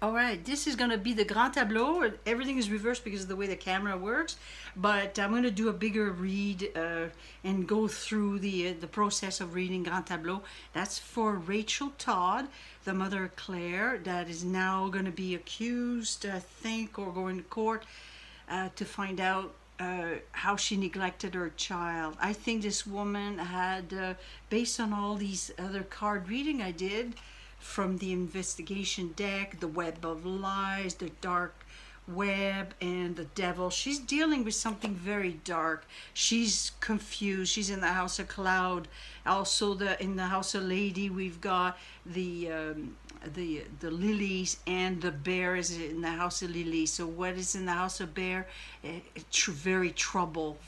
All right, this is going to be the Grand Tableau. Everything is reversed because of the way the camera works, but I'm going to do a bigger read and go through the process of reading Grand Tableau. That's for Rachel Todd, the mother of Claire, that is now going to be accused, I think, or going to court to find out how she neglected her child. I think this woman had, based on all these other card reading I did, from the investigation deck, the web of lies, the dark web, and the devil. She's dealing with something very dark. She's confused. She's in the house of cloud. Also, in the house of lady, we've got the lilies, and the bear is in the house of lilies. So what is in the house of bear? Very troubled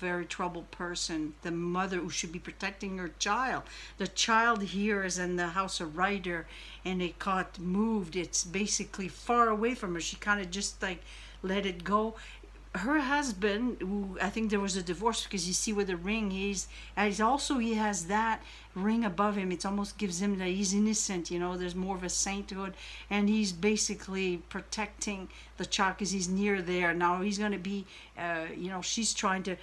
person. The mother who should be protecting her child. The child here is in the house of rider, and it got moved. It's basically far away from her. She kind of just like let it go. Her husband, who I think there was a divorce, because you see with the ring, he has that ring above him. It almost gives him that he's innocent, there's more of a sainthood, and he's basically protecting the child because he's near there. Now he's going to be, she's trying to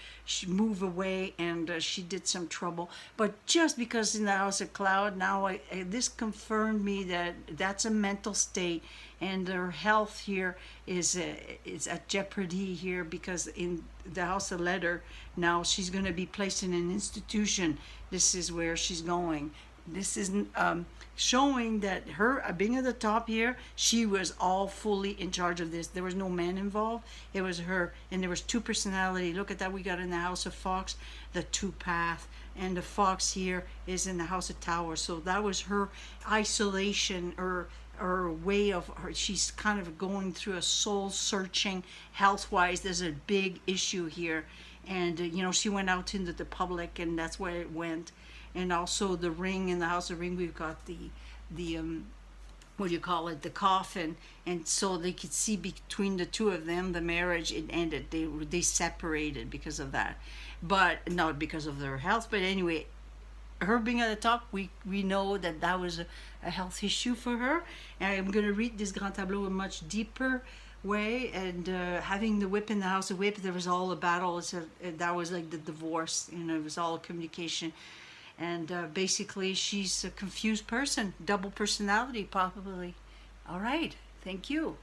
move away, and she did some trouble. But just because in the house of cloud, now this confirmed me that that's a mental state, and her health here is at jeopardy here, because in the house of letter, now she's going to be placed in an institution. This is where she's going. This is showing that her being at the top here, she was all fully in charge of this. There was no man involved. It was her, and there was two personality. Look at that. We got in the house of fox, the two path, and the fox here is in the house of tower. So that was her isolation, or way of her. She's kind of going through a soul searching health-wise. There's a big issue here, and she went out into the public, and that's where it went. And also the ring, in the house of ring, we've got the what do you call it, the coffin, and so they could see between the two of them the marriage. It ended. They separated because of that, but not because of their health. But anyway, her being at the top, we know that was a health issue for her. And I'm going to read this Grand Tableau in a much deeper way. And having the whip in the house of whip, there was all a battle. That was like the divorce, it was all communication. And basically she's a confused person, double personality probably. All right, thank you.